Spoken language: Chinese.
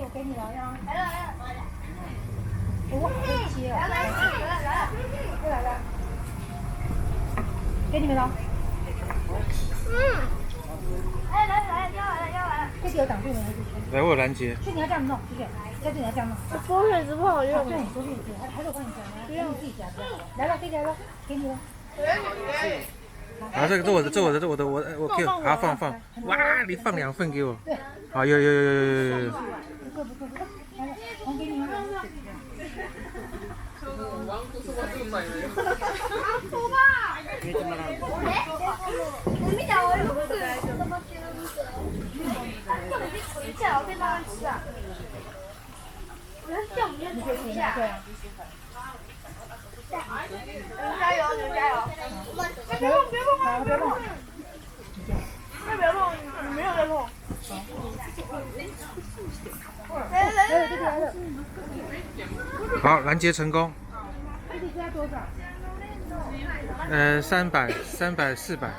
我给你了呀。我会接。来，给你们了。来，这个有挡住没？来，我有拦截。这你要这样弄，谢谢。这你要这样弄。缩水子不好用。对，缩水子，还是我帮你夹吗？不用，你自己夹。来了，这个来了，给你了。啊，这我的，我可以，好放。哇，你放2份给我。对。好，有。不错，来了，我给你们。加油！别碰！别碰！你没有在碰。来！好，拦截成功。这个加多少？ 300、400。